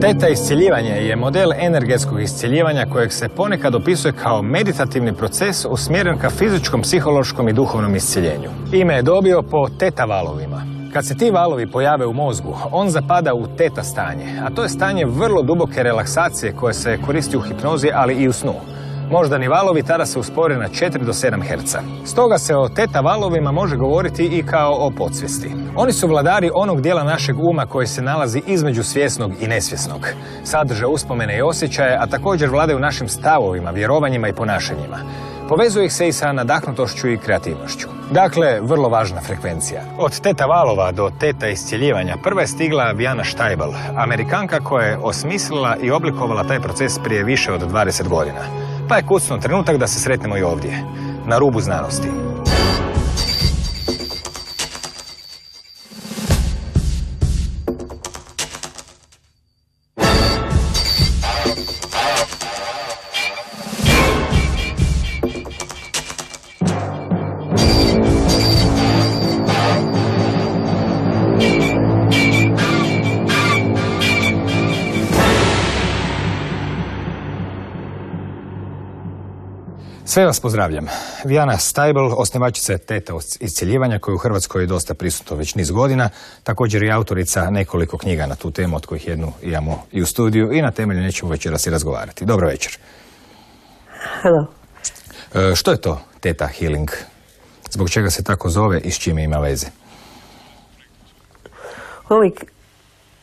Teta iscjeljivanje je model energetskog iscjeljivanja kojeg se ponekad opisuje kao meditativni proces usmjeren ka fizičkom, psihološkom i duhovnom iscjeljenju. Ime je dobio po teta valovima. Kad se ti valovi pojave u mozgu, on zapada u teta stanje, a to je stanje vrlo duboke relaksacije koje se koristi u hipnozi, ali i u snu. Moždani valovi tada se uspore na 4 do 7 Hz. Stoga se o teta valovima može govoriti i kao o podsvijesti. Oni su vladari onog dijela našeg uma koji se nalazi između svjesnog i nesvjesnog. Sadrže uspomene i osjećaje, a također vladaju našim stavovima, vjerovanjima i ponašanjima. Povezuje ih se i sa nadahnutošću i kreativnošću. Dakle, vrlo važna frekvencija. Od teta valova do teta iscjeljivanja prva je stigla Vianna Steibel, Amerikanka koja je osmislila i oblikovala taj proces prije više od 20 godina. Pa je kucnuo trenutak da se sretnemo i ovdje, na rubu znanosti. Sve vas pozdravljam. Vianna Steibel, osnivačica teta iscjeljivanja koja je u Hrvatskoj dosta prisutna već niz godina, također i autorica nekoliko knjiga na tu temu, od kojih jednu imamo i u studiju i na temelju nećemo večeras i razgovarati. Dobro večer. Hello. Što je to Theta Healing? Zbog čega se tako zove i s čime ima veze? Well, we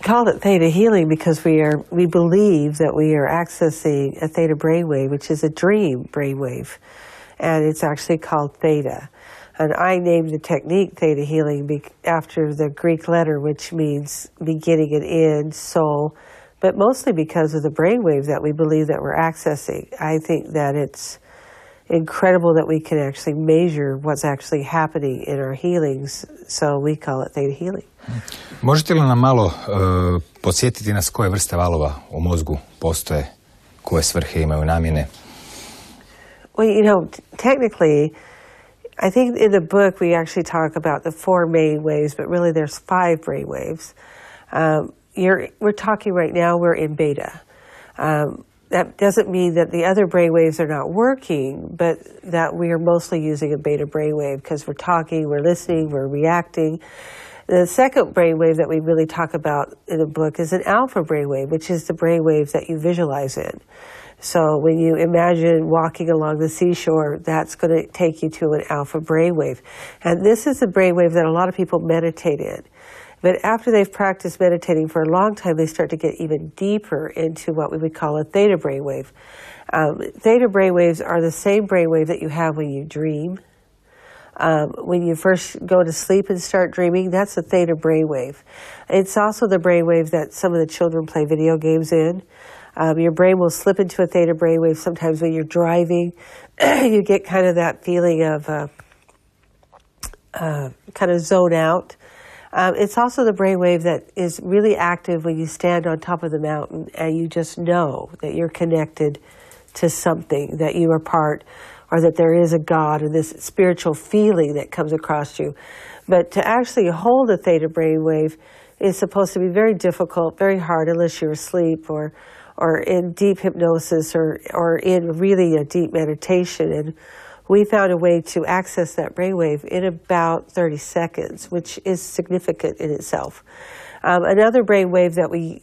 called it theta healing because we believe that we are accessing a theta brainwave, which is a dream brainwave, and it's actually called theta. And I named the technique theta healing after the Greek letter, which means beginning and end, soul, but mostly because of the brainwave that we believe that we're accessing. I think that it's incredible that we can actually measure what's actually happening in our healings, so we call it theta healing. Možete li nam malo podsjetiti nas koje vrste valova u mozgu postoje, koje svrhe imaju, namjene? Well, you know, technically, I think in the book we actually talk about the 4 main waves, but really there's 5 brain waves. We're talking right now, we're in beta. That doesn't mean that the other brain waves are not working, but that we are mostly using a beta brain wave because we're talking, we're listening, we're reacting. The second brainwave that we really talk about in the book is an alpha brainwave, which is the brainwave that you visualize in. So when you imagine walking along the seashore, that's going to take you to an alpha brainwave. And this is the brainwave that a lot of people meditate in. But after they've practiced meditating for a long time, they start to get even deeper into what we would call a theta brainwave. Theta brainwaves are the same brainwave that you have when you dream. When you first go to sleep and start dreaming, that's a theta brainwave. It's also the brainwave that some of the children play video games in. Your brain will slip into a theta brainwave sometimes when you're driving. You get kind of that feeling of kind of zone out. It's also the brainwave that is really active when you stand on top of the mountain and you just know that you're connected to something, that you are part, or that there is a God, or this spiritual feeling that comes across you. But to actually hold a theta brainwave is supposed to be very difficult, very hard, unless you're asleep or in deep hypnosis or in really a deep meditation. And we found a way to access that brainwave in about 30 seconds, which is significant in itself. Another brainwave that we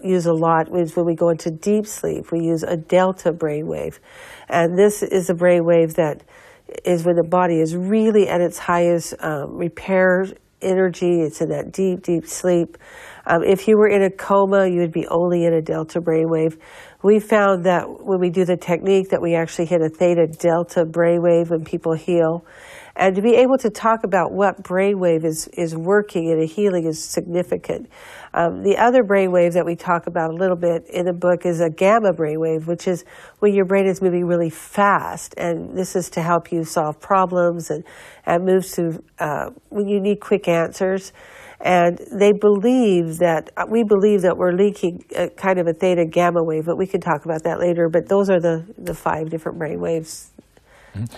use a lot is when we go into deep sleep. We use a delta brainwave. And this is a brainwave that is when the body is really at its highest repair energy. It's in that deep, deep sleep. If you were in a coma, you would be only in a delta brainwave. We found that when we do the technique that we actually hit a theta delta brainwave when people heal. And to be able to talk about what brainwave is working in a healing is significant. The other brainwave that we talk about a little bit in the book is a gamma brainwave, which is when your brain is moving really fast. And this is to help you solve problems and move to when you need quick answers. And we believe that we're leaking kind of a theta gamma wave, but we can talk about that later. But those are the 5 different brainwaves.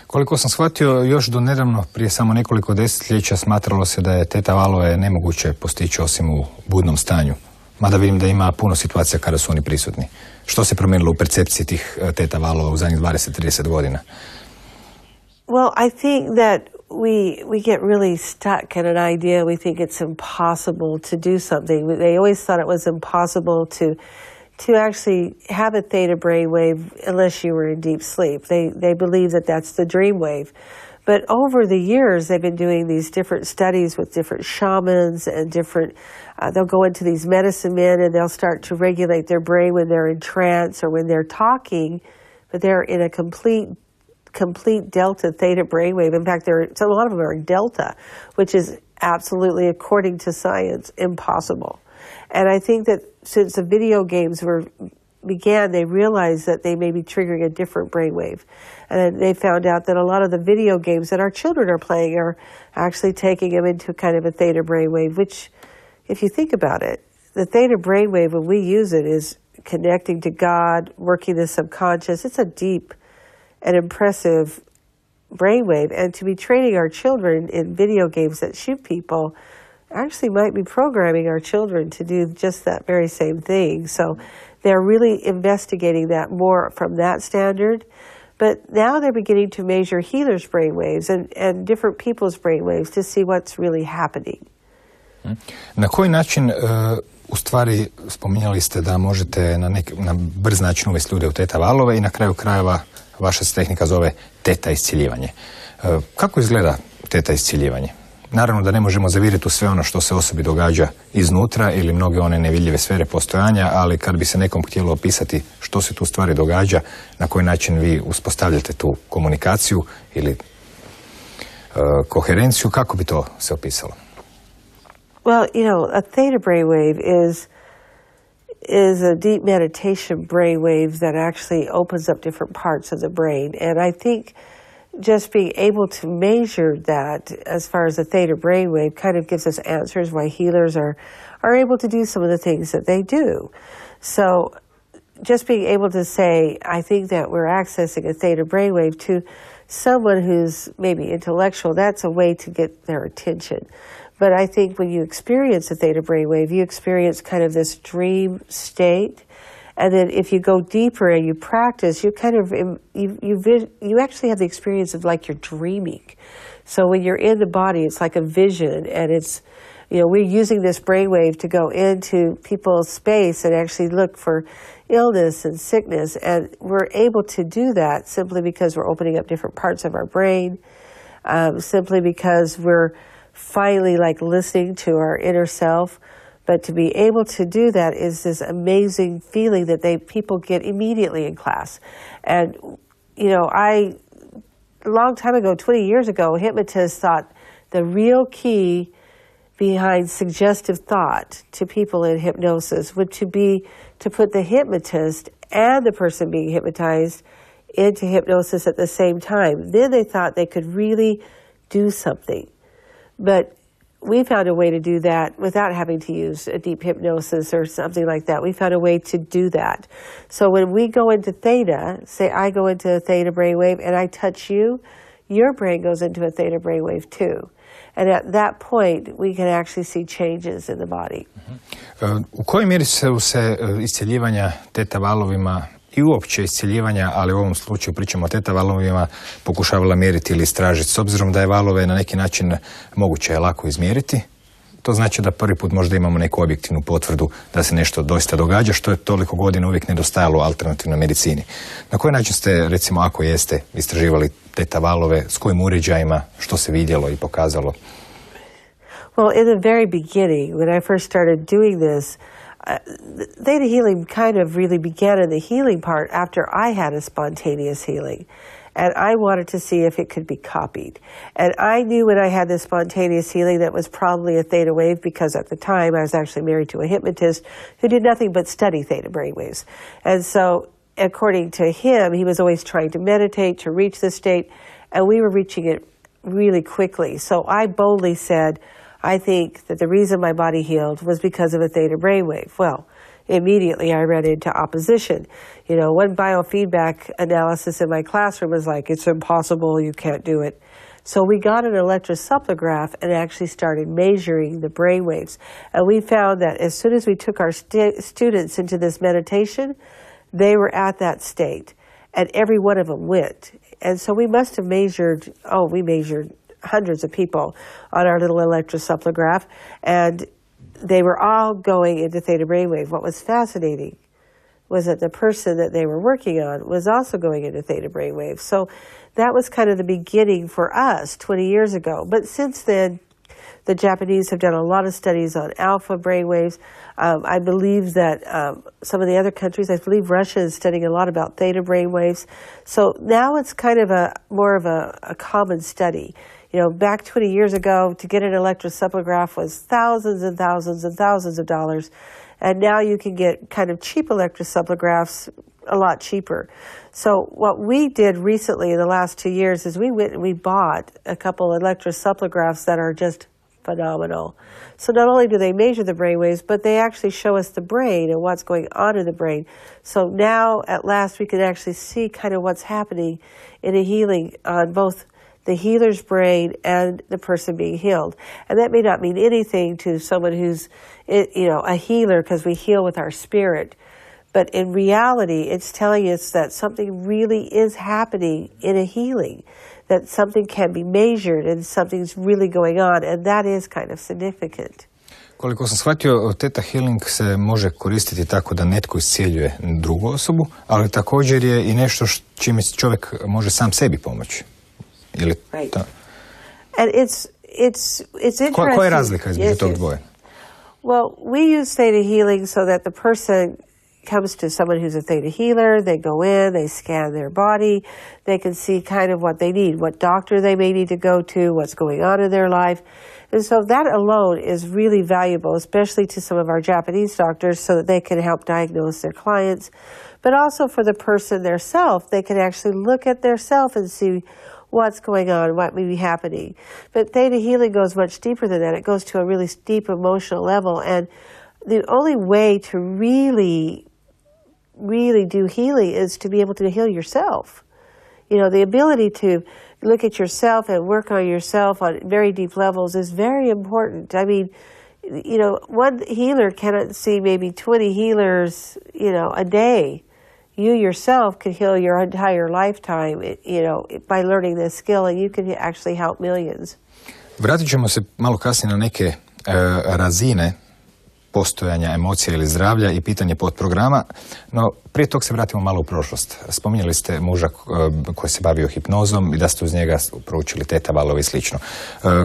Koliko sam shvatio, još do nedavno, prije samo nekoliko desetljeća, smatralo se da je teta valove nemoguće postići osim u budnom stanju. mada vidim da ima puno situacija kada su oni prisutni. Što se promijenilo u percepciji tih teta valova u zadnjih 20-30 godina? Well, I think that we get really stuck in an idea. We think it's impossible to do something. They always thought it was impossible to actually have a theta brainwave unless you were in deep sleep. They believe that that's the dream wave. But over the years, they've been doing these different studies with different shamans and different, they'll go into these medicine men and they'll start to regulate their brain when they're in trance or when they're talking, but they're in a complete delta theta brainwave. In fact, a lot of them are in delta, which is absolutely, according to science, impossible. And I think that since the video games began, they realized that they may be triggering a different brainwave. And they found out that a lot of the video games that our children are playing are actually taking them into kind of a theta brainwave, which, if you think about it, the theta brainwave, when we use it, is connecting to God, working the subconscious. It's a deep and impressive brainwave. And to be training our children in video games that shoot people actually might be programming our children to do just that very same thing. So they're really investigating that more from that standard. But now they're beginning to measure healers' brainwaves and different people's brainwaves to see what's really happening. Na koji način, u stvari, spominjali ste da možete na brz način uvesti ljude u teta valove i na kraju krajeva vaša se tehnika zove teta isciljivanje. Kako izgleda teta isciljivanje? Naravno da ne možemo zaviriti u sve ono što se osobi događa iznutra ili mnoge one nevidljive sfere postojanja, ali kad bi se nekom htjelo opisati što se tu stvari događa, na koji način vi uspostavljate tu komunikaciju ili koherenciju, kako bi to se opisalo? Well, a theta brainwave is a deep meditation brainwave that actually opens up different parts of the brain. And I think just being able to measure that as far as the theta brainwave kind of gives us answers why healers are able to do some of the things that they do. So just being able to say, I think that we're accessing a theta brainwave to someone who's maybe intellectual, that's a way to get their attention. But I think when you experience a theta brainwave, you experience kind of this dream state. And then if you go deeper and you practice, you kind of, you actually have the experience of like you're dreaming. So when you're in the body, it's like a vision, and it's, we're using this brainwave to go into people's space and actually look for illness and sickness. And we're able to do that simply because we're opening up different parts of our brain, simply because we're finally like listening to our inner self. But to be able to do that is this amazing feeling that people get immediately in class. And, a long time ago, 20 years ago, hypnotists thought the real key behind suggestive thought to people in hypnosis would be to put the hypnotist and the person being hypnotized into hypnosis at the same time. Then they thought they could really do something. But we found a way to do that without having to use a deep hypnosis or something like that. We found a way to do that. So when we go into theta, say I go into a theta brainwave and I touch you, your brain goes into a theta brainwave too. And at that point, we can actually see changes in the body. U kojoj mjeri se iscjeljivanja teta valovima i uopće iscjeljivanja, ali u ovom slučaju pričamo o teta valovima, pokušavala mjeriti ili istražiti, s obzirom da je valove na neki način moguće je lako izmjeriti? To znači da prvi put možda imamo neku objektivnu potvrdu da se nešto doista događa, što je toliko godina uvijek nedostajalo u alternativnoj medicini. Na koji način ste, recimo, ako jeste, istraživali teta valove, s kojim uređajima, što se vidjelo i pokazalo? Well, in the very beginning, when I first started doing this, theta healing kind of really began in the healing part after I had a spontaneous healing. And I wanted to see if it could be copied. And I knew when I had this spontaneous healing that was probably a theta wave, because at the time I was actually married to a hypnotist who did nothing but study theta brainwaves. And so according to him, he was always trying to meditate to reach this state, and we were reaching it really quickly. So I boldly said, I think that the reason my body healed was because of a theta brainwave. Well, immediately I ran into opposition. One biofeedback analysis in my classroom was like, it's impossible, you can't do it. So we got an electroencephalograph and actually started measuring the brain waves. And we found that as soon as we took our students into this meditation, they were at that state. And every one of them went. And so we must have measured, we measured hundreds of people on our little electroencephalograph. And they were all going into theta brainwave. What was fascinating was that the person that they were working on was also going into theta brainwave. So that was kind of the beginning for us 20 years ago. But since then, the Japanese have done a lot of studies on alpha brainwaves. I believe that some of the other countries, I believe Russia is studying a lot about theta brainwaves. So now it's kind of more of a common study. You know, back 20 years ago, to get an electroencephalograph was thousands and thousands and thousands of dollars. And now you can get kind of cheap electroencephalographs a lot cheaper. So what we did recently in the last 2 years is we went and we bought a couple electroencephalographs that are just phenomenal. So not only do they measure the brain waves, but they actually show us the brain and what's going on in the brain. So now at last we can actually see kind of what's happening in a healing on both the healer's brain and the person being healed. And that may not mean anything to someone who's, a healer, because we heal with our spirit. But in reality, it's telling us that something really is happening in a healing, that something can be measured and something's really going on, and that is kind of significant. Koliko sam shvatio, Theta Healing se može koristiti tako da netko iscijeljuje drugu osobu, ali također je i nešto čime čovjek može sam sebi pomoći. Ili right. To? And it's interesting. Koja je razlika između tog dvoje? Well, we use theta healing so that the person comes to someone who's a theta healer, they go in, they scan their body, they can see kind of what they need, what doctor they may need to go to, what's going on in their life. And so that alone is really valuable, especially to some of our Japanese doctors, so that they can help diagnose their clients. But also for the person theirself, they can actually look at their self and see what's going on, what may be happening. But theta healing goes much deeper than that. It goes to a really deep emotional level. And the only way to really do healing is to be able to heal yourself. You know, the ability to look at yourself and work on yourself on very deep levels is very important. I mean, you know, one healer cannot see maybe 20 healers, a day. You yourself can heal your entire lifetime, by learning this skill, and you can actually help millions. Vratit ćemo se malo kasnije na neke razine postojanja emocija ili zdravlja i pitanje podprograma, no prije tog se vratimo malo u prošlost. Spominjali ste muža koji se bavio hipnozom i da ste uz njega proučili teta valove i slično.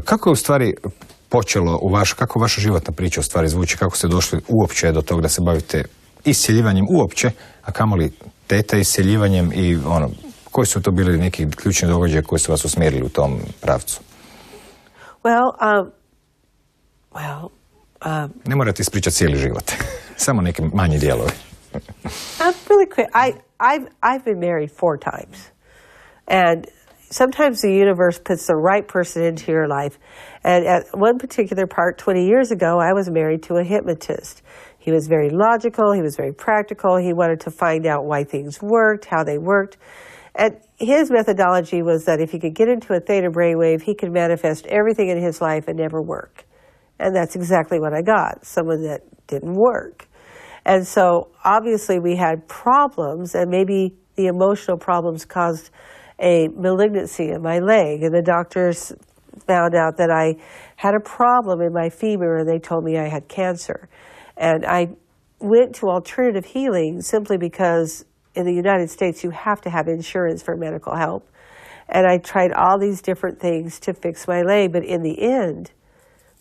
Kako je u stvari počelo kako vaša životna priča u stvari zvuči, kako ste došli uopće do toga da se bavite iscjeljivanjem uopće, a kamoli teta iscjeljivanjem i koji su to bili neki ključni događaji koji su vas usmjerili u tom pravcu? Ne morate ispričati cijeli život, samo neki manji dijelovi. Really quick, I've been married 4 times, and sometimes the universe puts the right person into your life. And at one particular part, 20 years ago, I was married to a hypnotist. He was very logical, he was very practical, he wanted to find out why things worked, how they worked. And his methodology was that if he could get into a theta brainwave, he could manifest everything in his life and never work. And that's exactly what I got, someone that didn't work. And so obviously we had problems, and maybe the emotional problems caused a malignancy in my leg. And the doctors found out that I had a problem in my femur, and they told me I had cancer. And I went to alternative healing simply because in the United States you have to have insurance for medical help. And I tried all these different things to fix my leg, but in the end,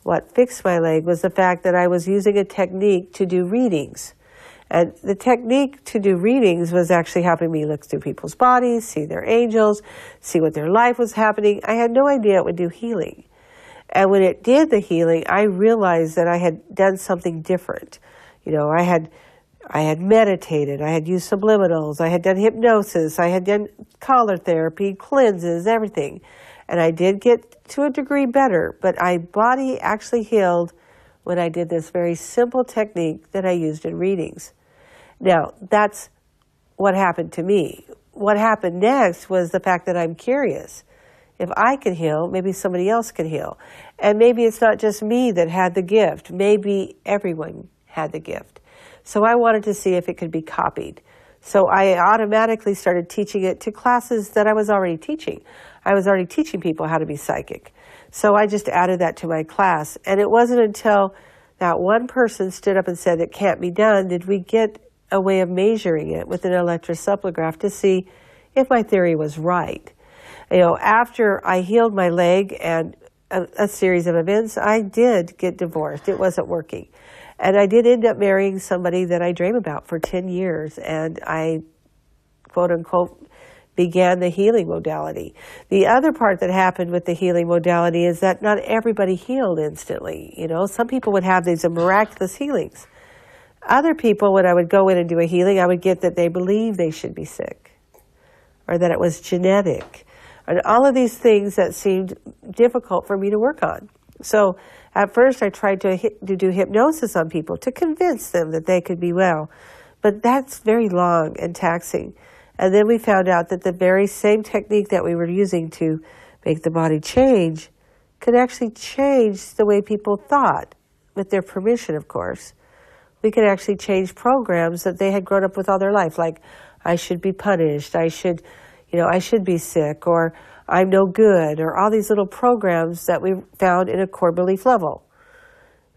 what fixed my leg was the fact that I was using a technique to do readings. And the technique to do readings was actually helping me look through people's bodies, see their angels, see what their life was happening. I had no idea it would do healing. And when it did the healing, I realized that I had done something different. I had meditated, I had used subliminals, I had done hypnosis, I had done color therapy, cleanses, everything. And I did get to a degree better, but my body actually healed when I did this very simple technique that I used in readings. Now, that's what happened to me. What happened next was the fact that I'm curious. if I can heal, maybe somebody else can heal. And maybe it's not just me that had the gift. Maybe everyone had the gift. So I wanted to see if it could be copied. So I automatically started teaching it to classes that I was already teaching. I was already teaching people how to be psychic. So I just added that to my class. And it wasn't until that one person stood up and said it can't be done did we get a way of measuring it with an electroencephalograph to see if my theory was right. You know, after I healed my leg and a series of events, I did get divorced. It wasn't working. And I did end up marrying somebody that I dream about for 10 years. And I, quote unquote, began the healing modality. The other part that happened with the healing modality is that not everybody healed instantly. You know, some people would have these miraculous healings. Other people, when I would go in and do a healing, I would get that they believe they should be sick or that it was genetic. And all of these things that seemed difficult for me to work on. So at first I tried to do hypnosis on people to convince them that they could be well. But that's very long and taxing. And then we found out that the very same technique that we were using to make the body change could actually change the way people thought, with their permission, of course. We could actually change programs that they had grown up with all their life, like I should be punished, I should be sick, or I'm no good, or all these little programs that we found in a core belief level.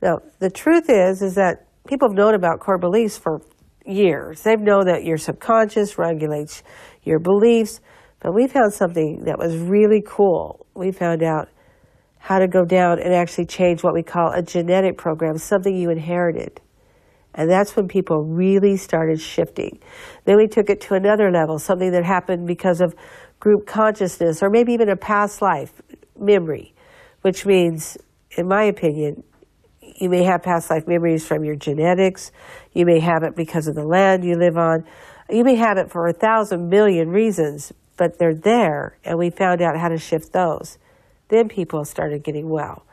Now, the truth is that people have known about core beliefs for years. They've known that your subconscious regulates your beliefs, but we found something that was really cool. We found out how to go down and actually change what we call a genetic program, something you inherited. And that's when people really started shifting. Then we took it to another level, something that happened because of group consciousness or maybe even a past life memory, which means, in my opinion, you may have past life memories from your genetics. You may have it because of the land you live on. You may have it for 1,000 million reasons, but they're there, and we found out how to shift those. Then people started getting well.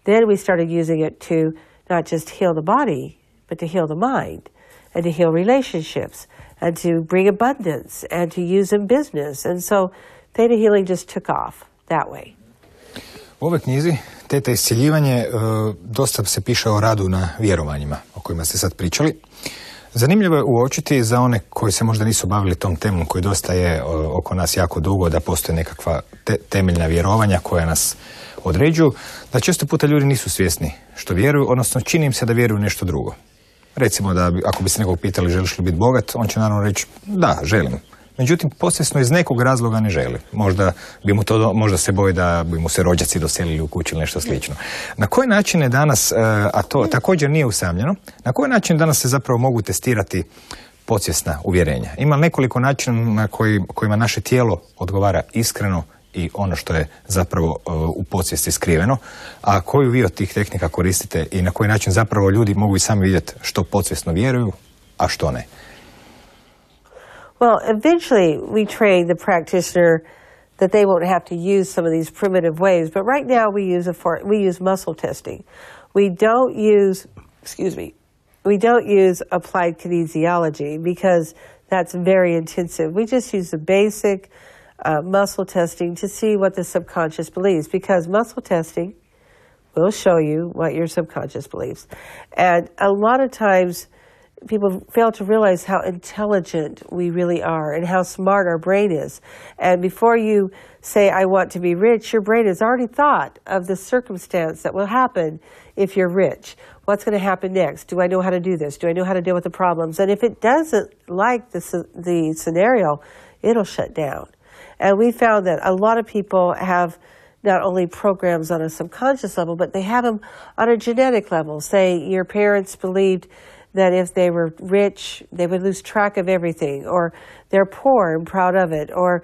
Then we started using it to not just heal the body, but to heal the mind, and to heal relationships, and to bring abundance, and to use in business. And so Theta Healing just took off that way. U ovoj knjizi, Teta iscijeljivanje, dosta se piše o radu na vjerovanjima o kojima ste sad pričali. Zanimljivo je uočiti za one koji se možda nisu bavili tom temom, koji dosta je oko nas jako dugo, da postoje nekakva temeljna vjerovanja koja nas određuju, da često puta ljudi nisu svjesni što vjeruju, odnosno čini im se da vjeruju nešto drugo. Recimo da ako bi se nekog pitali želiš li biti bogat, on će naravno reći da, želim. Međutim, posvjesno iz nekog razloga ne želi. Možda se boji da bi mu se rođaci doselili u kući ili nešto slično. Na koji način je danas, a to također nije usamljeno, na koji način danas se zapravo mogu testirati podsvjesna uvjerenja? Ima nekoliko načina na kojima naše tijelo odgovara iskreno i ono što je zapravo u podsvijesti skriveno, a koju vi od tih tehnika koristite i na koji način zapravo ljudi mogu i sami vidjeti što podsvjesno vjeruju, a što ne? Well, eventually we train the practitioner that they won't have to use some of these primitive ways, but right now we use muscle testing. We don't use applied kinesiology because that's very intensive. We just use the basic muscle testing to see what the subconscious believes, because muscle testing will show you what your subconscious believes. And a lot of times people fail to realize how intelligent we really are and how smart our brain is. And before you say, I want to be rich, your brain has already thought of the circumstance that will happen if you're rich. What's going to happen next? Do I know how to do this? Do I know how to deal with the problems? And if it doesn't like the scenario, it'll shut down. And we found that a lot of people have not only programs on a subconscious level, but they have them on a genetic level. Say your parents believed that if they were rich, they would lose track of everything, or they're poor and proud of it, or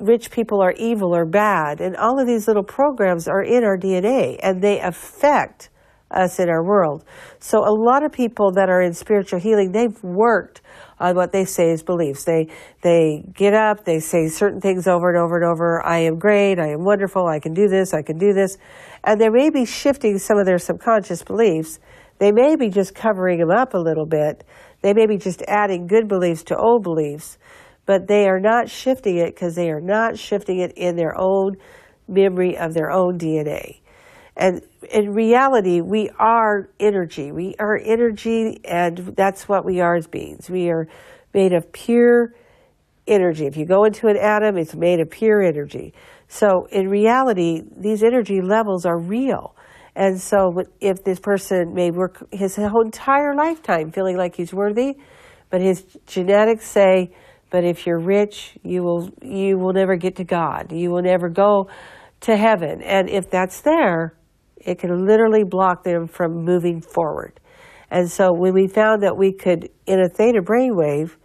rich people are evil or bad. And all of these little programs are in our DNA, and they affect us in our world. So a lot of people that are in spiritual healing, they've worked on what they say is beliefs. They get up, they say certain things over and over and over. I am great, I am wonderful, I can do this, I can do this. And they may be shifting some of their subconscious beliefs. They may be just covering them up a little bit. They may be just adding good beliefs to old beliefs. But they are not shifting it because they are not shifting it in their own memory of their own DNA. And in reality, we are energy. We are energy, and that's what we are as beings. We are made of pure energy. If you go into an atom, it's made of pure energy. So in reality, these energy levels are real. And so if this person may work his whole entire lifetime feeling like he's worthy, but his genetics say, but if you're rich, you will never get to God. You will never go to heaven. And if that's there, it can literally block them from moving forward. And so when we found that we could, in a theta brainwave,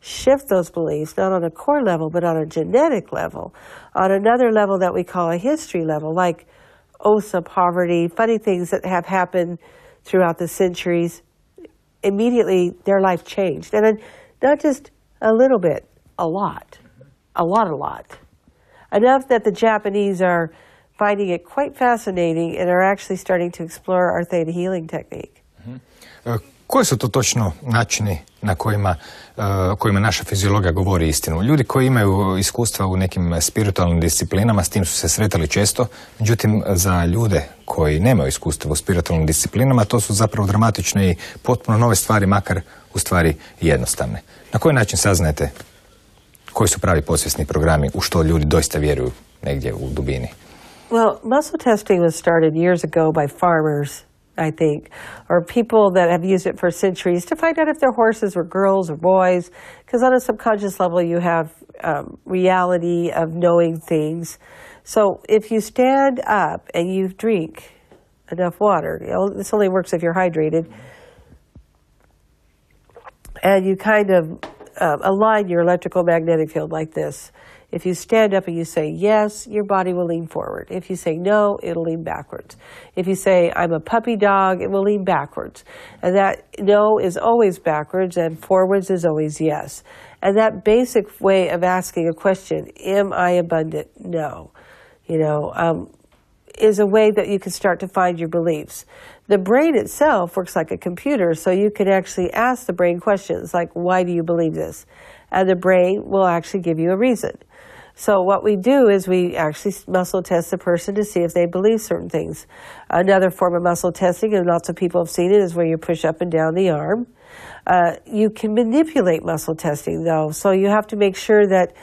shift those beliefs, not on a core level, but on a genetic level, on another level that we call a history level, like oaths of poverty, funny things that have happened throughout the centuries, immediately their life changed. And not just a little bit, a lot. Enough that the Japanese are finding it quite fascinating and are actually starting to explore our theta healing technique. Koji su to točno načini na kojima naša fiziologija govori istinu? Ljudi koji imaju iskustva u nekim spiritualnim disciplinama, s tim su se sretali često, međutim za ljude koji nemaju iskustva u spiritualnim disciplinama, to su zapravo dramatične i potpuno nove stvari, makar u stvari jednostavne. Na koji način saznajete koji su pravi podsvjesni programi, u što ljudi doista vjeruju negdje u dubini? Well, muscle testing was started years ago by farmers, I think, or people that have used it for centuries to find out if their horses were girls or boys, because on a subconscious level you have reality of knowing things. So if you stand up and you drink enough water, this only works if you're hydrated, and you kind of align your electrical magnetic field like this. If you stand up and you say yes, your body will lean forward. If you say no, it'll lean backwards. If you say I'm a puppy dog, it will lean backwards. And that no is always backwards and forwards is always yes. And that basic way of asking a question, am I abundant? No. Is a way that you can start to find your beliefs. The brain itself works like a computer, so you can actually ask the brain questions like, why do you believe this? And the brain will actually give you a reason. So what we do is we actually muscle test the person to see if they believe certain things. Another form of muscle testing, and lots of people have seen it, is where you push up and down the arm. You can manipulate muscle testing, though, so you have to make sure that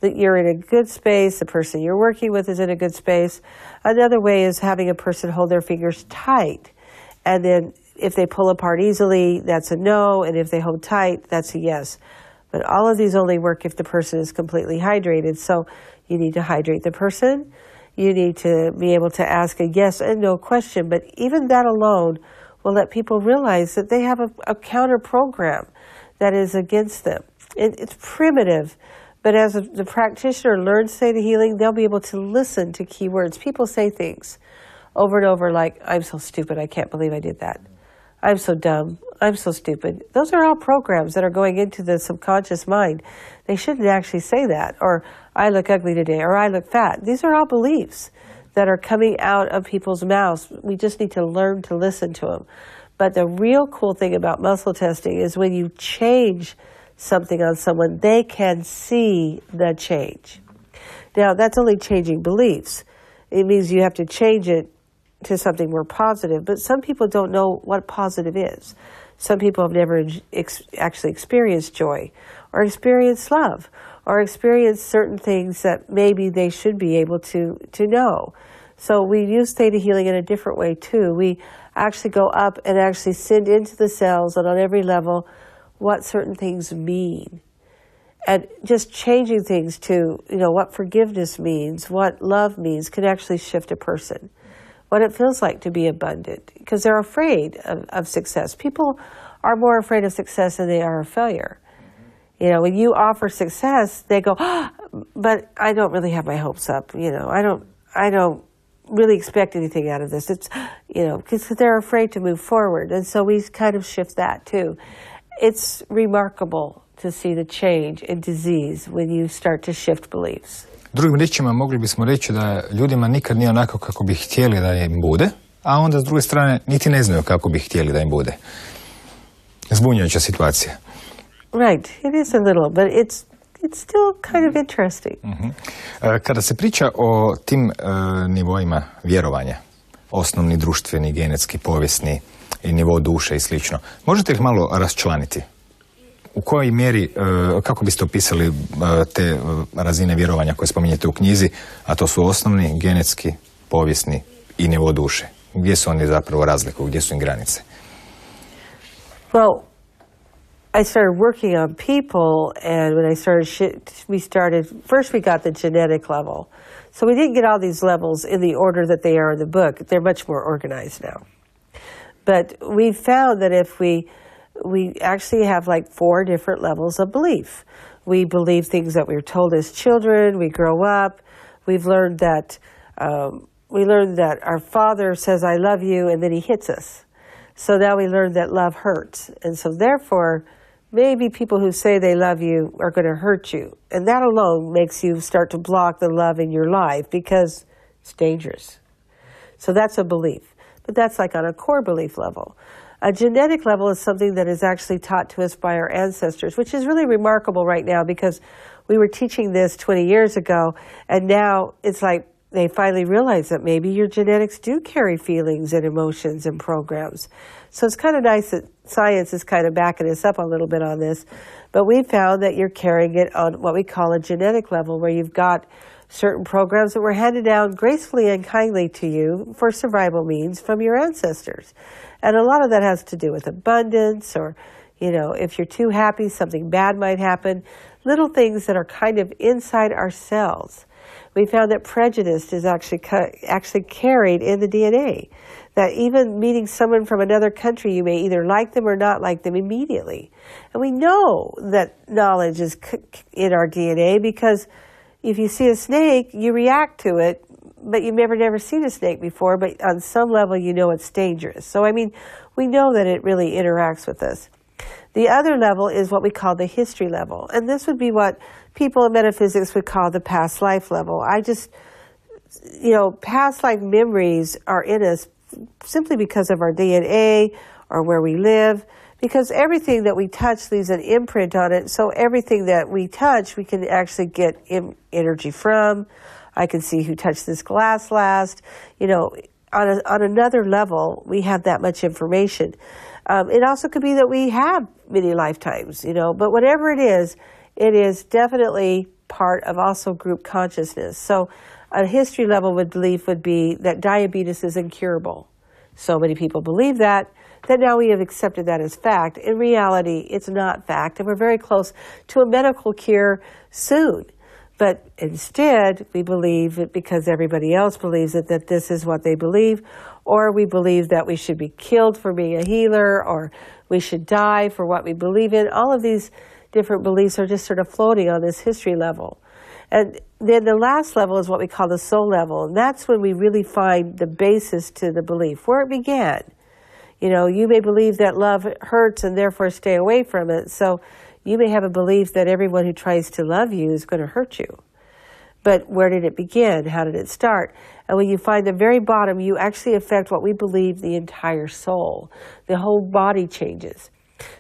you're in a good space, the person you're working with is in a good space. Another way is having a person hold their fingers tight. And then if they pull apart easily, that's a no, and if they hold tight, that's a yes. But all of these only work if the person is completely hydrated. So you need to hydrate the person. You need to be able to ask a yes and no question. But even that alone will let people realize that they have a counter program that is against them. It's primitive. But as the practitioner learns theta healing, they'll be able to listen to keywords. People say things over and over like, I'm so stupid, I can't believe I did that. I'm so dumb, I'm so stupid. Those are all programs that are going into the subconscious mind. They shouldn't actually say that. Or, I look ugly today, or I look fat. These are all beliefs that are coming out of people's mouths. We just need to learn to listen to them. But the real cool thing about muscle testing is when you change something on someone, they can see the change. Now, that's only changing beliefs. It means you have to change it to something more positive, but some people don't know what positive is. Some people have never actually experienced joy, or experienced love, or experienced certain things that maybe they should be able to know. So we use theta healing in a different way too. We actually go up and actually send into the cells and on every level what certain things mean. And just changing things to, what forgiveness means, what love means, can actually shift a person. What it feels like to be abundant, because they're afraid of success. People are more afraid of success than they are of failure. When you offer success, they go, but I don't really have my hopes up. I don't really expect anything out of this. It's, because they're afraid to move forward. And so we kind of shift that too. It's remarkable to see the change in disease when you start to shift beliefs. Drugim riječima mogli bismo reći da ljudima nikad nije onako kako bi htjeli da im bude, a onda s druge strane niti ne znaju kako bi htjeli da im bude. Zbunjujuća situacija. Right, it is a little, but it's still kind of interesting. Kada se priča o tim nivoima vjerovanja, osnovni, društveni, genetski, povijesni i nivo duše i slično, možete ih malo raščlaniti? U kojoj mjeri, kako biste opisali te razine vjerovanja koje spominjete u knjizi, a to su osnovni, genetski, povijesni i nivo duše? Gdje su oni zapravo razliku, gdje su im granice? Well, I started working on people, and when I started, first we got the genetic level. So we didn't get all these levels in the order that they are in the book. They're much more organized now. But we found that if we actually have like 4 different levels of belief. We believe things that we were told as children. We grow up. We've learned that our father says, "I love you," and then he hits us. So now we learn that love hurts. And so therefore, maybe people who say they love you are going to hurt you. And that alone makes you start to block the love in your life because it's dangerous. So that's a belief. But that's like on a core belief level. A genetic level is something that is actually taught to us by our ancestors, which is really remarkable right now because we were teaching this 20 years ago, and now it's like they finally realize that maybe your genetics do carry feelings and emotions and programs. So it's kind of nice that science is kind of backing us up a little bit on this, but we found that you're carrying it on what we call a genetic level, where you've got certain programs that were handed down gracefully and kindly to you for survival means from your ancestors. And a lot of that has to do with abundance, or, you know, if you're too happy, something bad might happen. Little things that are kind of inside ourselves. We found that prejudice is actually carried in the DNA. That even meeting someone from another country, you may either like them or not like them immediately. And we know that knowledge is in our DNA because if you see a snake, you react to it, but you've never seen a snake before, but on some level you know it's dangerous. So, I mean, we know that it really interacts with us. The other level is what we call the history level, and this would be what people in metaphysics would call the past life level. Past life memories are in us simply because of our DNA or where we live, because everything that we touch leaves an imprint on it, so everything that we touch we can actually get energy from. I can see who touched this glass last. You know, on another level, we have that much information. It also could be that we have many lifetimes, you know, but whatever it is definitely part of also group consciousness. So a history level belief would be that diabetes is incurable. So many people believe that now we have accepted that as fact. In reality, it's not fact, and we're very close to a medical cure soon. But instead, we believe it because everybody else believes it, that this is what they believe, or we believe that we should be killed for being a healer, or we should die for what we believe in. All of these different beliefs are just sort of floating on this history level. And then the last level is what we call the soul level, and that's when we really find the basis to the belief, where it began. You know, you may believe that love hurts and therefore stay away from it, so you may have a belief that everyone who tries to love you is going to hurt you. But where did it begin? How did it start? And when you find the very bottom, you actually affect what we believe, the entire soul. The whole body changes.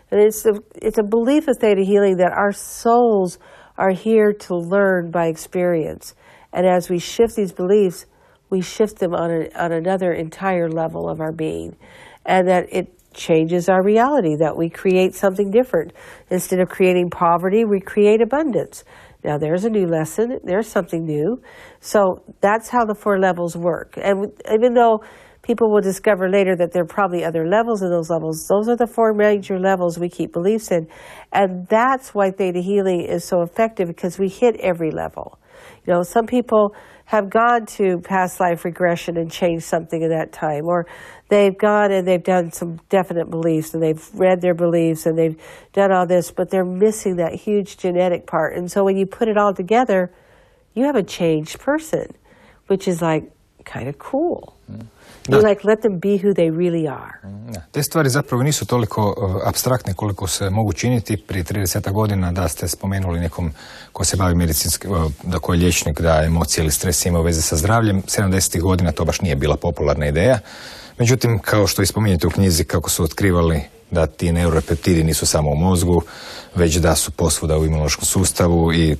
And it's a belief of theta healing that our souls are here to learn by experience. And as we shift these beliefs, we shift them on another entire level of our being. And that it changes our reality, that we create something different. Instead of creating poverty, we create abundance. Now there's a new lesson, there's something new. So that's how the 4 levels work. And even though people will discover later that there are probably other levels in those levels, those are the 4 major levels we keep beliefs in. And that's why theta healing is so effective, because we hit every level. You know, some people have gone to past life regression and changed something in that time, or they've gone and they've done some definite beliefs and they've read their beliefs and they've done all this, but they're missing that huge genetic part. And so when you put it all together, you have a changed person, which is like kind of cool. You like let them be who they really are. Te stvari zapravo nisu toliko apstraktne koliko se mogu činiti. Prije 30 godina da ste spomenuli nekom ko se bavi medicinskim, da ko je liječnik, da emocije ili stres ima veze sa zdravljem. 70. godina to baš nije bila popularna ideja. Međutim, kao što i spominjete u knjizi, kako su otkrivali da ti neuropeptidi nisu samo u mozgu, već da su posvuda u imunološkom sustavu i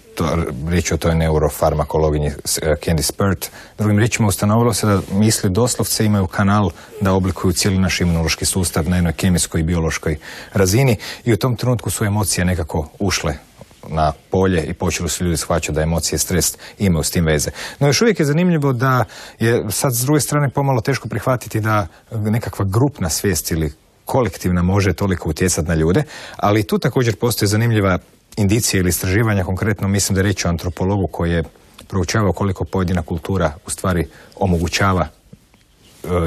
riječ o toj neurofarmakologinji Candy Spurt. Drugim riječima, ustanovilo se da misli doslovce imaju kanal da oblikuju cijeli naš imunološki sustav na jednoj kemijskoj i biološkoj razini i u tom trenutku su emocije nekako ušle na polje i počeli su ljudi shvaćati da emocije i stres imaju s tim veze. No još uvijek je zanimljivo da je sad s druge strane pomalo teško prihvatiti da nekakva grupna svijest ili kolektivna može toliko utjecati na ljude, ali tu također postoji zanimljiva indicija ili istraživanja, konkretno mislim da je riječ o antropologu koji je proučavao koliko pojedina kultura u stvari omogućava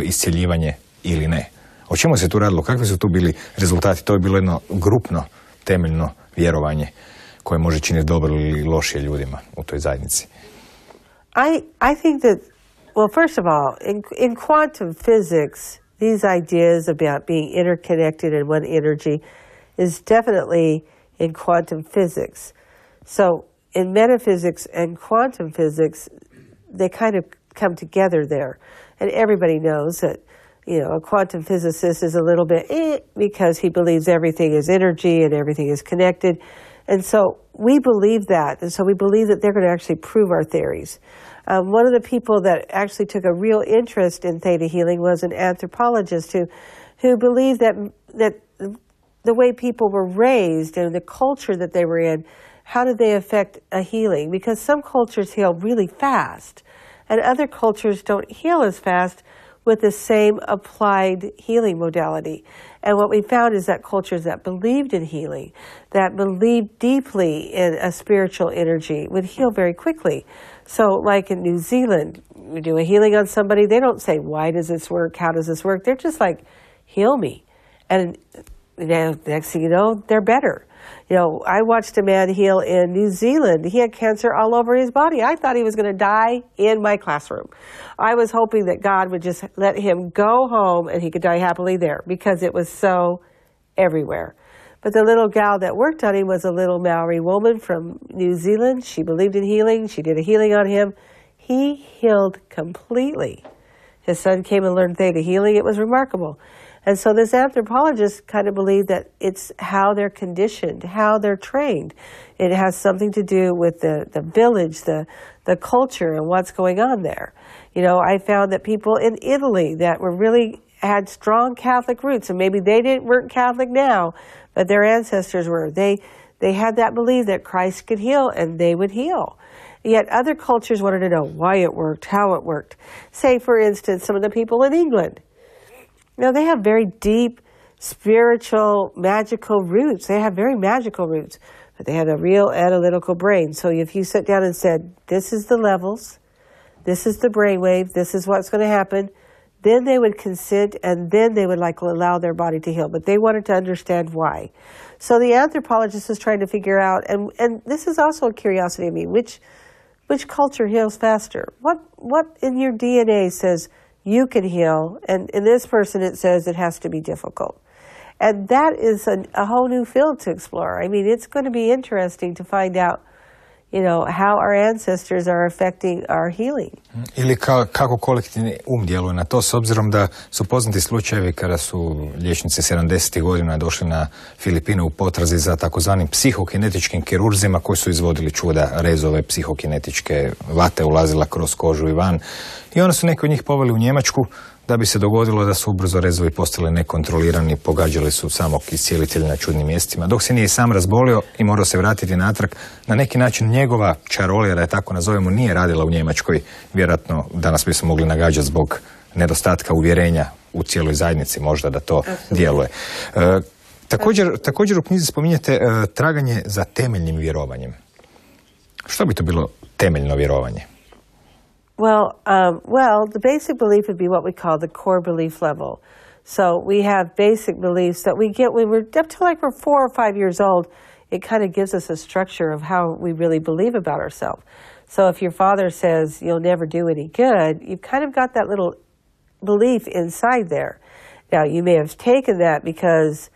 iscjeljivanje ili ne. O čemu se tu radilo? Kakvi su tu bili rezultati? To je bilo jedno grupno, temeljno vjerovanje koje može činiti dobro ili lošije ljudima u toj zajednici. I think that, well, first of all, in quantum physics, these ideas about being interconnected in one energy is definitely in quantum physics. So in metaphysics and quantum physics, they kind of come together there. And everybody knows that, you know, a quantum physicist is a little bit because he believes everything is energy and everything is connected. And so we believe that. And so we believe that they're going to actually prove our theories. One of the people that actually took a real interest in theta healing was an anthropologist who believed that the way people were raised and the culture that they were in, how did they affect a healing? Because some cultures heal really fast, and other cultures don't heal as fast with the same applied healing modality. And what we found is that cultures that believed in healing, that believed deeply in a spiritual energy, would heal very quickly. So like in New Zealand, we do a healing on somebody, they don't say, why does this work, how does this work? They're just like, heal me. And next thing you know, they're better. You know, I watched a man heal in New Zealand. He had cancer all over his body. I thought he was going to die in my classroom. I was hoping that God would just let him go home and he could die happily there because it was so everywhere. But the little gal that worked on him was a little Maori woman from New Zealand. She believed in healing. She did a healing on him. He healed completely. His son came and learned theta healing. It was remarkable. And so this anthropologist kind of believed that it's how they're conditioned, how they're trained. It has something to do with the village, the culture, and what's going on there. You know, I found that people in Italy that were really had strong Catholic roots, and maybe they weren't Catholic now, but their ancestors were. They had that belief that Christ could heal, and they would heal. Yet other cultures wanted to know why it worked, how it worked. Say, for instance, some of the people in England. You know, they have very deep, spiritual, magical roots. They have very magical roots, but they have a real analytical brain. So if you sit down and said, this is the levels, this is the brainwave, this is what's going to happen, then they would consent and then they would allow their body to heal. But they wanted to understand why. So the anthropologist is trying to figure out, and this is also a curiosity of me, which culture heals faster? What in your DNA says you can heal, and in this person it says it has to be difficult. And that is a whole new field to explore. I mean, it's going to be interesting to find out, you know, how our ancestors are affecting our healing. Ili kako kolektivni djeluje na to, s obzirom da su poznati slučajevi kada su liječnici 70. godina došli na Filipine u potrazi za takozvanim psihokinetičkim kirurzima koji su izvodili čuda, rezove, psihokinetičke vate ulazila kroz kožu i van. I onda su neki od njih poveli u Njemačku da bi se dogodilo da su ubrzo rezovi postali nekontrolirani, pogađali su samog iscijelitelja na čudnim mjestima. Dok se nije sam razbolio i morao se vratiti natrag, na neki način njegova čarolija, da je tako nazovemo, nije radila u Njemačkoj. Vjerojatno danas bi se mogli nagađati zbog nedostatka uvjerenja u cijeloj zajednici možda da to djeluje. Također u knjizi spominjete traganje za temeljnim vjerovanjem. Što bi to bilo temeljno vjerovanje? Well, the basic belief would be what we call the core belief level. So we have basic beliefs that we get when we're up to like we're 4 or 5 years old. It kind of gives us a structure of how we really believe about ourselves. So if your father says you'll never do any good, you've kind of got that little belief inside there. Now, you may have taken that because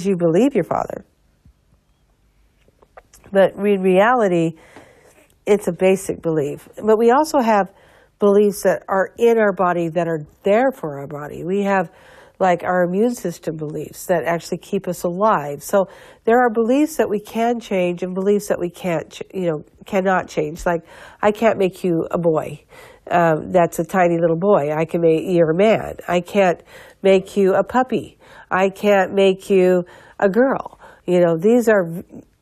you believe your father. But in reality, it's a basic belief. But we also have beliefs that are in our body that are there for our body. We have like our immune system beliefs that actually keep us alive. So there are beliefs that we can change and beliefs that we cannot change. Like, I can't make you a boy. That's a tiny little boy. I can make you're a man. I can't make you a puppy. I can't make you a girl. These are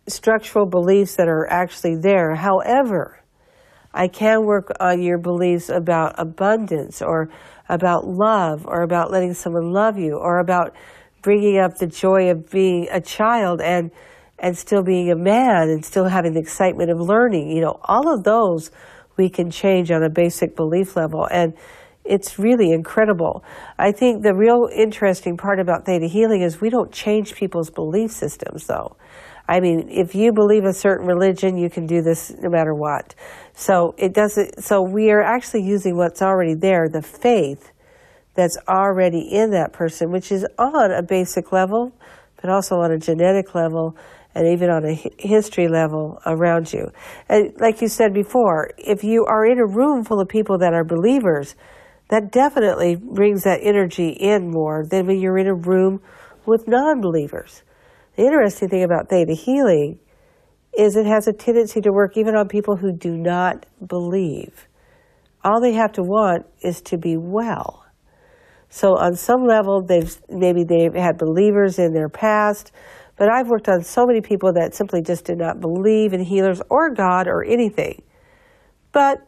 structural beliefs that are actually there. However, I can work on your beliefs about abundance, or about love, or about letting someone love you, or about bringing up the joy of being a child and still being a man and still having the excitement of learning. All of those we can change on a basic belief level, and it's really incredible. I think the real interesting part about Theta Healing is we don't change people's belief systems, though. I mean, if you believe a certain religion, you can do this no matter what. So we are actually using what's already there, the faith that's already in that person, which is on a basic level, but also on a genetic level, and even on a history level around you. And like you said before, if you are in a room full of people that are believers, that definitely brings that energy in more than when you're in a room with non-believers. The interesting thing about Theta Healing is it has a tendency to work even on people who do not believe. All they have to want is to be well. So on some level, they've had believers in their past, but I've worked on so many people that simply just did not believe in healers or God or anything. But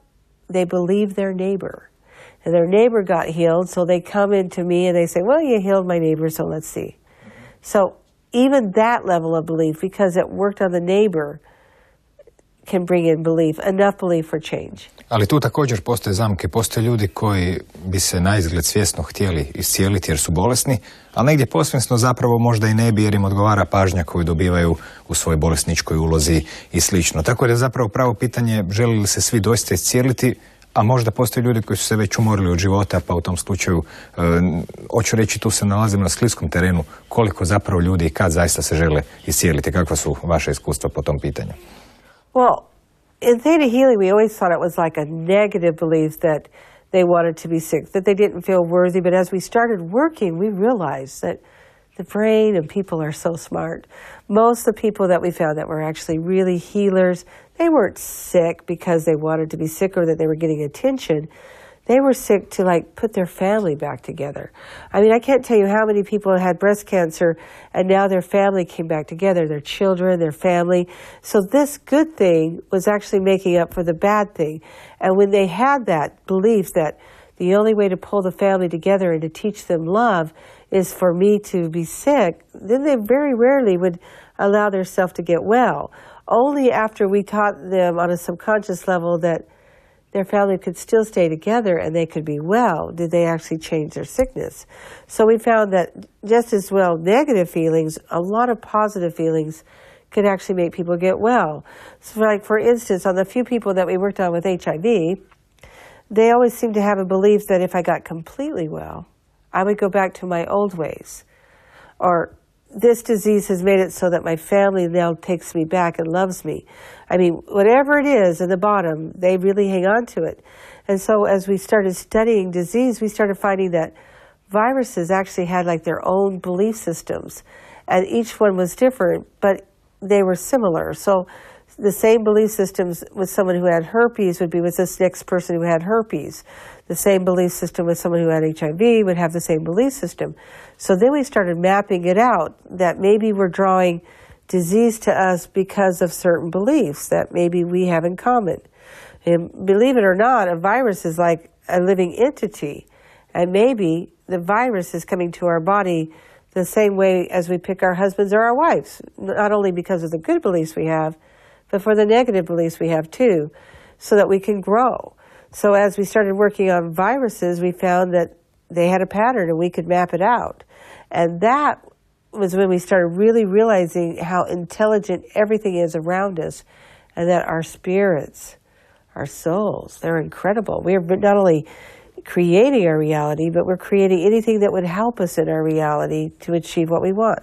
they believed their neighbor. And their neighbor got healed, so they come into me and they say, well, you healed my neighbor, so let's see. So even that level of belief, because it worked on the neighbor, can bring in belief, enough belief for change. Ali tu također postoje zamke, postoje ljudi koji bi se naizgled svjesno htjeli iscijeliti jer su bolesni, ali negdje posvjesno zapravo možda i ne bi jer im odgovara pažnja koju dobivaju u svojoj bolesničkoj ulozi i slično. Tako da je zapravo pravo pitanje želi li se svi doista iscijeliti, a možda postoje ljudi koji su se već umorili od života, pa u tom slučaju, hoću reći, tu se nalazimo na skliskom terenu, koliko zapravo ljudi i kad zaista se žele iscijeliti. Kakva su vaše iskustva po tom pitanju? Well, in Theta Healing, we always thought it was like a negative belief that they wanted to be sick, that they didn't feel worthy. But as we started working, we realized that the brain and people are so smart. Most of the people that we found that were actually really healers, they weren't sick because they wanted to be sick or that they were getting attention. They were sick to put their family back together. I mean, I can't tell you how many people had breast cancer and now their family came back together, their children, their family. So this good thing was actually making up for the bad thing. And when they had that belief that the only way to pull the family together and to teach them love is for me to be sick, then they very rarely would allow themselves to get well. Only after we taught them on a subconscious level that their family could still stay together and they could be well did they actually change their sickness. So we found that just as well negative feelings, a lot of positive feelings could actually make people get well. So for instance, on the few people that we worked on with HIV, they always seemed to have a belief that if I got completely well, I would go back to my old ways. Or this disease has made it so that my family now takes me back and loves me. I mean, whatever it is in the bottom, they really hang on to it. And so as we started studying disease, we started finding that viruses actually had their own belief systems. And each one was different, but they were similar. So the same belief systems with someone who had herpes would be with this next person who had herpes. The same belief system with someone who had HIV would have the same belief system. So then we started mapping it out that maybe we're drawing disease to us because of certain beliefs that maybe we have in common. And believe it or not, a virus is like a living entity. And maybe the virus is coming to our body the same way as we pick our husbands or our wives, not only because of the good beliefs we have, but for the negative beliefs we have too, so that we can grow. So as we started working on viruses, we found that they had a pattern and we could map it out. And that was when we started really realizing how intelligent everything is around us and that our spirits, our souls, they're incredible. We are not only creating our reality, but we're creating anything that would help us in our reality to achieve what we want.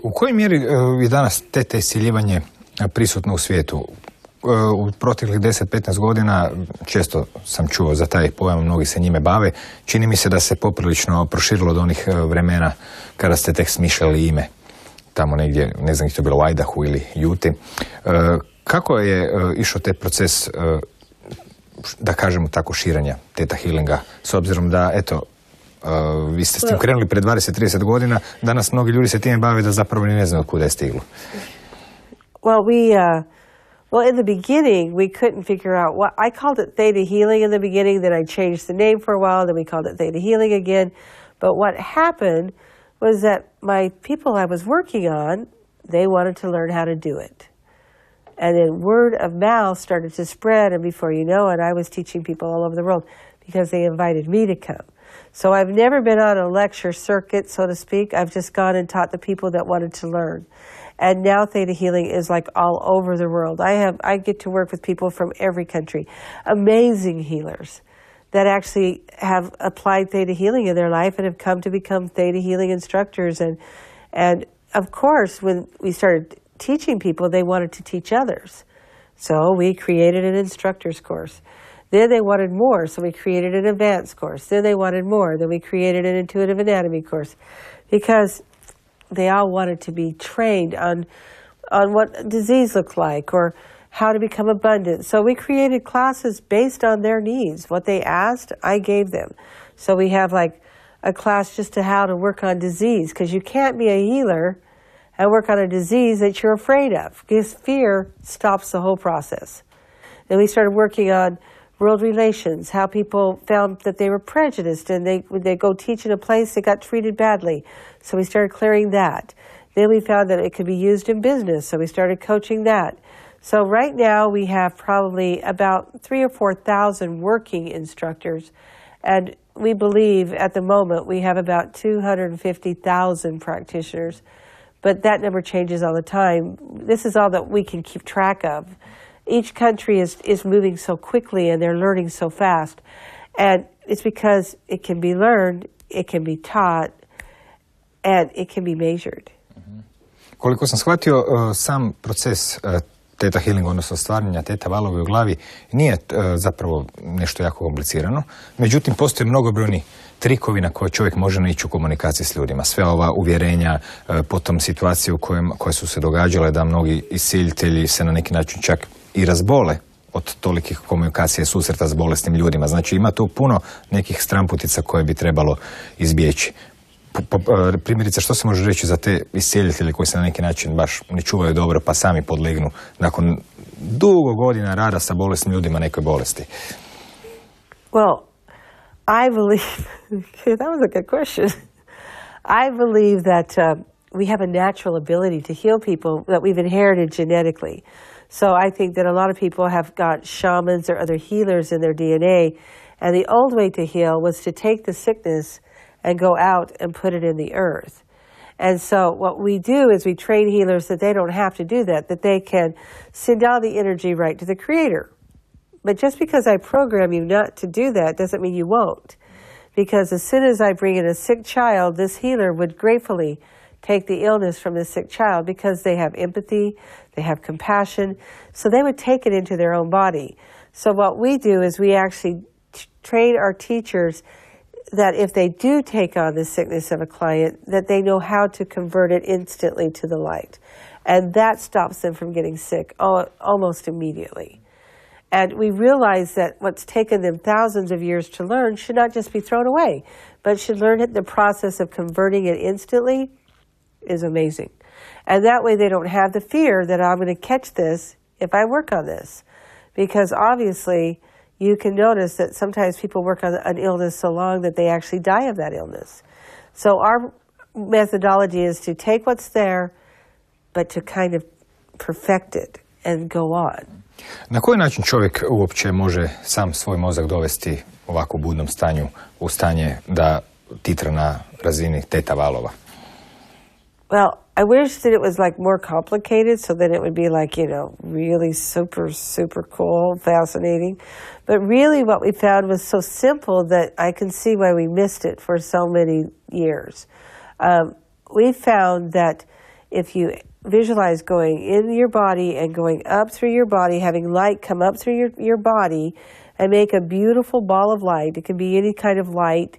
U kojoj mjeri je danas teta isciljivanje prisutno u svijetu? u proteklih 10-15 godina često sam čuo za taj pojam, mnogi se njime bave. Čini mi se da se poprilično proširilo od onih vremena kada ste tek smišljali ime tamo negdje, ne znam, to je bilo u Idahu ili Juti. Kako je išao taj proces, da kažemo tako, širenja Theta Healinga, s obzirom da, eto, vi ste s tim krenuli pred 20-30 godina, danas mnogi ljudi se time bave da zapravo ni ne znaju od kuda je stiglo. Well, in the beginning, we couldn't figure out what, I called it Theta Healing in the beginning, then I changed the name for a while, then we called it Theta Healing again. But what happened was that my people I was working on, they wanted to learn how to do it. And then word of mouth started to spread, and before you know it, I was teaching people all over the world because they invited me to come. So I've never been on a lecture circuit, so to speak. I've just gone and taught the people that wanted to learn. And now Theta Healing is like all over the world. I get to work with people from every country, amazing healers that actually have applied Theta Healing in their life and have come to become Theta Healing instructors. And of course, when we started teaching people, they wanted to teach others. So we created an instructor's course. Then they wanted more, so we created an advanced course. Then they wanted more, then we created an intuitive anatomy course. Because they all wanted to be trained on what disease looked like or how to become abundant. So we created classes based on their needs. What they asked, I gave them. So we have like a class just to how to work on disease, because you can't be a healer and work on a disease that you're afraid of, because fear stops the whole process. Then we started working on world relations, how people found that they were prejudiced and when they go teach in a place, they got treated badly. So we started clearing that. Then we found that it could be used in business, so we started coaching that. So right now we have probably about 3,000 or 4,000 working instructors, and we believe at the moment we have about 250,000 practitioners, but that number changes all the time. This is all that we can keep track of. Each country is moving so quickly and they're learning so fast. And it's because it can be learned, it can be taught, and it can be measured. Koliko sam shvatio, sam proces Theta Healing, odnosno stvaranja Theta valovi u glavi, nije zapravo nešto jako komplicirano. Međutim, postoje mnogobrojni trikovi na koje čovjek može naići u komunikaciji s ljudima. Sve ova uvjerenja, potom situacije koje su se događale da mnogi isciljitelji se na neki način čak i razbole od tolikih komunikacija i susreta s bolesnim ljudima. Znači ima tu puno nekih stramputica koje bi trebalo izbjeći. Primjerice, što se može reći za te iscijeljitelje koji se na neki način baš ne čuvaju dobro pa sami podlegnu nakon dugo godina rada sa bolesnim ljudima nekoj bolesti? Well, I believe, that was a good question. I believe that we have a natural ability to heal people that we've inherited genetically. So I think that a lot of people have got shamans or other healers in their DNA, and the old way to heal was to take the sickness and go out and put it in the earth. And so what we do is we train healers that they don't have to do that they can send all the energy right to the Creator. But just because I program you not to do that doesn't mean you won't. Because as soon as I bring in a sick child, this healer would gratefully take the illness from the sick child because they have empathy, they have compassion, so they would take it into their own body. So what we do is we actually train our teachers that if they do take on the sickness of a client, that they know how to convert it instantly to the light. And that stops them from getting sick almost immediately. And we realize that what's taken them thousands of years to learn should not just be thrown away, but should learn it. The process of converting it instantly is amazing. And that way they don't have the fear that I'm going to catch this if I work on this. Because obviously you can notice that sometimes people work on an illness so long that they actually die of that illness. So our methodology is to take what's there, but to kind of perfect it and go on. Na koji način čovjek uopće može sam svoj mozak dovesti ovako u budnom stanju u stanje da titra na razini teta valova? Well, I wish that it was like more complicated so that it would be like, really super, super cool, fascinating. But really what we found was so simple that I can see why we missed it for so many years. We found that if you visualize going in your body and going up through your body, having light come up through your body and make a beautiful ball of light. It can be any kind of light.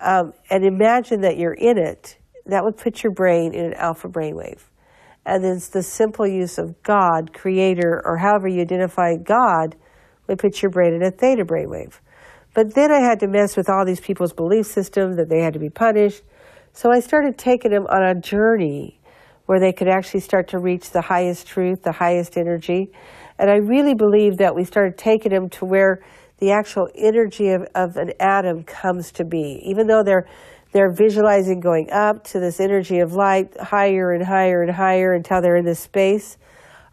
And imagine that you're in it. That would put your brain in an alpha brainwave. And then it's the simple use of God, Creator, or however you identify God, would put your brain in a theta brainwave. But then I had to mess with all these people's belief systems that they had to be punished. So I started taking them on a journey where they could actually start to reach the highest truth, the highest energy. And I really believe that we started taking them to where the actual energy of an atom comes to be. Even though they're visualizing going up to this energy of light, higher and higher and higher until they're in this space,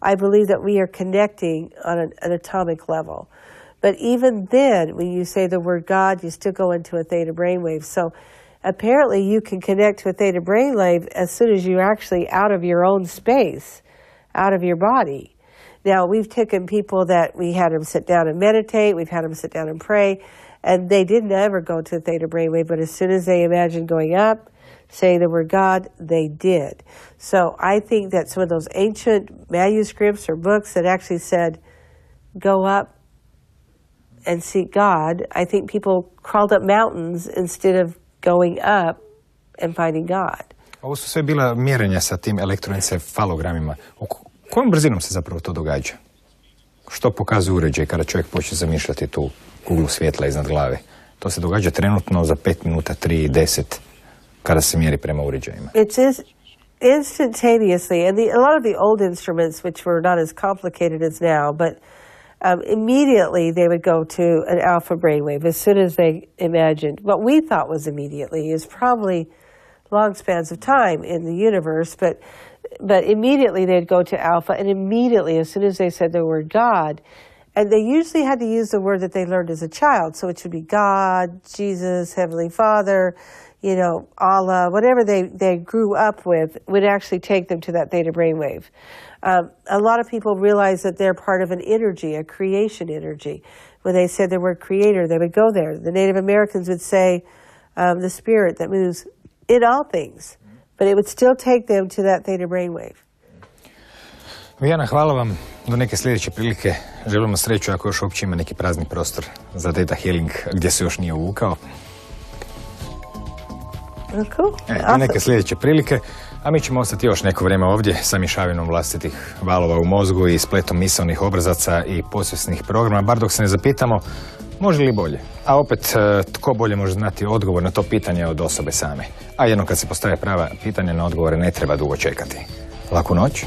I believe that we are connecting on an atomic level. But even then, when you say the word God, you still go into a theta brainwave. So apparently you can connect to a theta brainwave as soon as you're actually out of your own space, out of your body. Now, we've taken people that we had them sit down and meditate, we've had them sit down and pray, and they didn't ever go to a theta brainwave, but as soon as they imagined going up, saying the word God, they did. So I think that some of those ancient manuscripts or books that actually said, go up and seek God, I think people crawled up mountains instead of going up and finding God. Ovo su sve bila mjerenja sa tim elektroencefalogramima. Kojom brzinom se zapravo to događa? Što pokazuje uređaj kada čovjek počne zamišljati tu kuglu svjetla iznad glave? To se događa trenutno za 5 minuta, 3, 10, kada se mjeri prema uređajima. It's instantaneously, and a lot of the old instruments, which were not as complicated as now, but immediately they would go to an alpha brainwave as soon as they imagined. What we thought was immediately is probably long spans of time in the universe, but immediately they'd go to alpha, and immediately, as soon as they said the word God, and they usually had to use the word that they learned as a child, so it should be God, Jesus, Heavenly Father, you know, Allah, whatever they grew up with would actually take them to that theta brainwave. A lot of people realize that they're part of an energy, a creation energy. When they said the word creator, they would go there. The Native Americans would say the spirit that moves in all things, but it would still take them to that theta brainwave. Vianna, hvala vam. Do neke sljedeće prilike želimo sreću ako još uopće ima neki prazni prostor za Theta Healing gdje se još nije uvukao. Cool. Do neke sljedeće prilike, a mi ćemo ostati još neko vrijeme ovdje sa mješavinom vlastitih valova u mozgu i spletom misaonih obrazaca i podsvjesnih programa, bar dok se ne zapitamo može li bolje. A opet, tko bolje može znati odgovor na to pitanje od osobe same. A jednom kad se postave prava pitanja na odgovore ne treba dugo čekati. Laku noć.